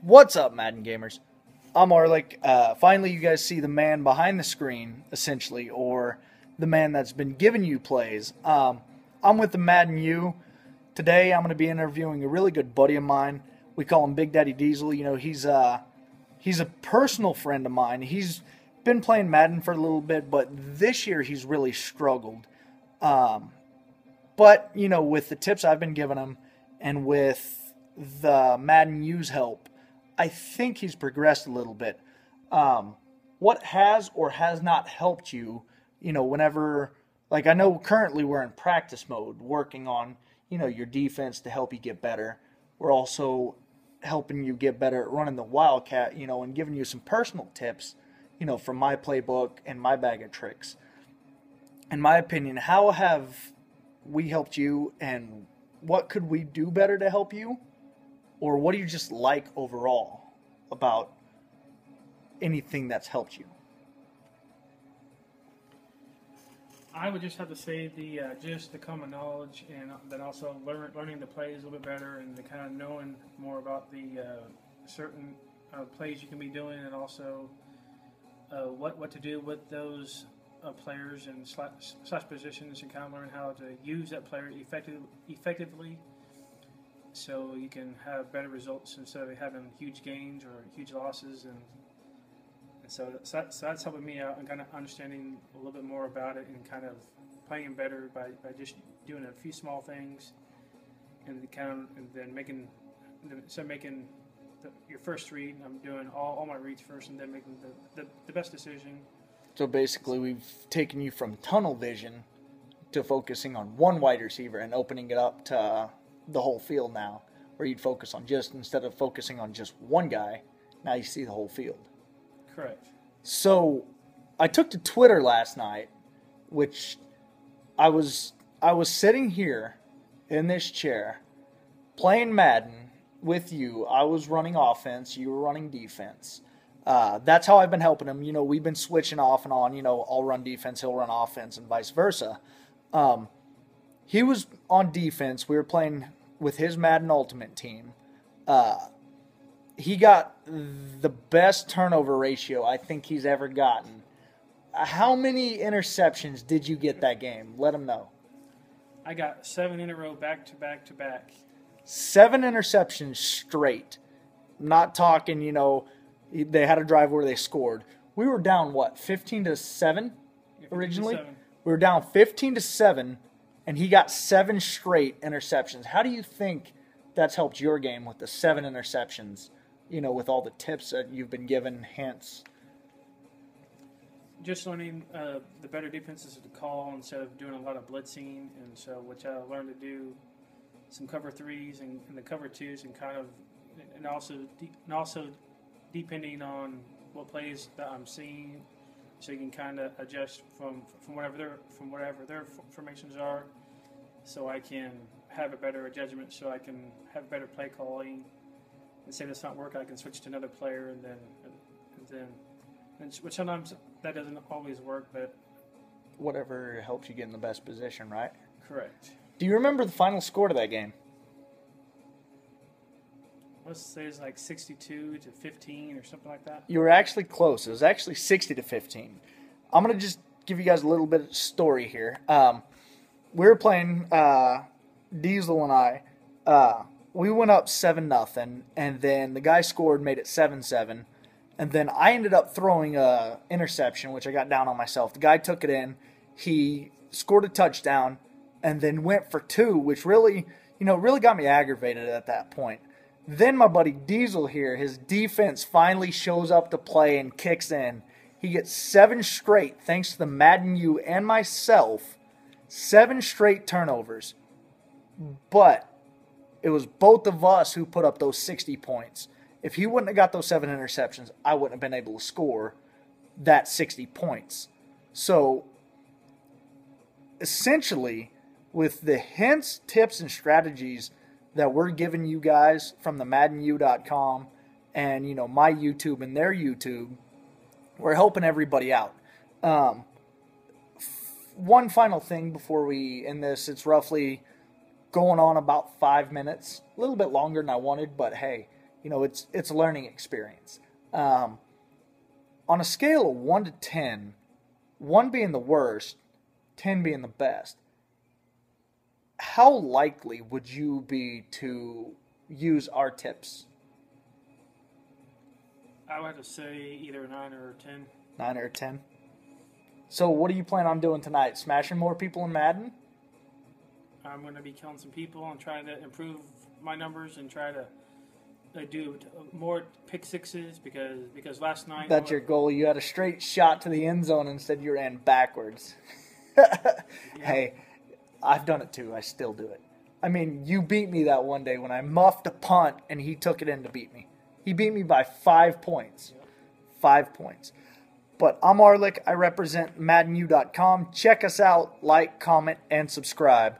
What's up, Madden gamers? I'm Arlick. Finally, you guys see the man behind the screen, essentially, or the man that's been giving you plays. I'm with the Madden U. Today, I'm going to be interviewing a really good buddy of mine. We call him Big Daddy Diesel. You know, he's a personal friend of mine. He's been playing Madden for a little bit, but this year he's really struggled. But, you know, with the tips I've been giving him and with the Madden U's help, I think he's progressed a little bit. What has or has not helped you, you know, whenever, like I know currently we're in practice mode, working on, you know, your defense to help you get better. We're also helping you get better at running the Wildcat, you know, and giving you some personal tips, you know, from my playbook and my bag of tricks. In my opinion, how have we helped you, and what could we do better to help you? Or what do you just like overall about anything that's helped you? I would just have to say just the common knowledge, and then also learning the plays a little bit better, and the kind of knowing more about the certain plays you can be doing, and also what to do with those players and slash positions, and kind of learn how to use that player effectively, so you can have better results instead of having huge gains or huge losses. And so that's helping me out and kind of understanding a little bit more about it, and kind of playing better by just doing a few small things, and then making your first read. I'm doing all my reads first, and then making the best decision. So basically, we've taken you from tunnel vision to focusing on one wide receiver and opening it up to the whole field now, where you'd focus on instead of focusing on just one guy, now you see the whole field. Correct. So I took to Twitter last night, which I was sitting here in this chair playing Madden with you. I was running offense, you were running defense. That's how I've been helping him. You know, we've been switching off and on. You know, I'll run defense, he'll run offense, and vice versa. He was on defense. We were playing with his Madden Ultimate team. He got the best turnover ratio I think he's ever gotten. How many interceptions did you get that game? Let him know. I got 7 in a row, back to back to back. 7 interceptions straight. Not talking, you know, they had a drive where they scored. We were down, what, 15-7 originally? 15-7. We were down 15-7, and he got 7 straight interceptions. How do you think that's helped your game with the 7 interceptions, you know, with all the tips that you've been given, hints? Just learning the better defenses to call instead of doing a lot of blitzing, and so which I learned to do some cover 3s and the cover 2s, and also depending on what plays that I'm seeing, so you can kind of adjust from whatever their formations are, so I can have a better judgment, so I can have better play calling. And say that's not working, I can switch to another player, which sometimes that doesn't always work, but whatever helps you get in the best position, right? Correct. Do you remember the final score to that game? Let's say it's like 62-15 or something like that. You were actually close. It was actually 60-15. I'm going to just give you guys a little bit of story here. We were playing, Diesel and I. We went up 7-0, and then the guy scored, made it 7-7. And then I ended up throwing an interception, which I got down on myself. The guy took it in. He scored a touchdown and then went for 2, which really got me aggravated at that point. Then my buddy Diesel here, his defense finally shows up to play and kicks in. He gets 7 straight, thanks to the Madden U and myself, 7 straight turnovers. But it was both of us who put up those 60 points. If he wouldn't have got those 7 interceptions, I wouldn't have been able to score that 60 points. So, essentially, with the hints, tips, and strategies that we're giving you guys from the MaddenU.com and, you know, my YouTube and their YouTube, we're helping everybody out. One final thing before we end this. It's roughly going on about 5 minutes. A little bit longer than I wanted, but hey, You know, it's a learning experience. On a scale of 1 to 10, 1 being the worst, 10 being the best, how likely would you be to use our tips? I would have to say either a 9 or a 10. 9 or a 10? So what do you plan on doing tonight? Smashing more people in Madden? I'm going to be killing some people and trying to improve my numbers and try to do more pick sixes because last night... That's your goal. You had a straight shot to the end zone and instead you ran backwards. Hey, I've done it too. I still do it. I mean, you beat me that one day when I muffed a punt and he took it in to beat me. He beat me by 5 points. 5 points. But I'm Arlick. I represent MaddenU.com. Check us out. Like, comment, and subscribe.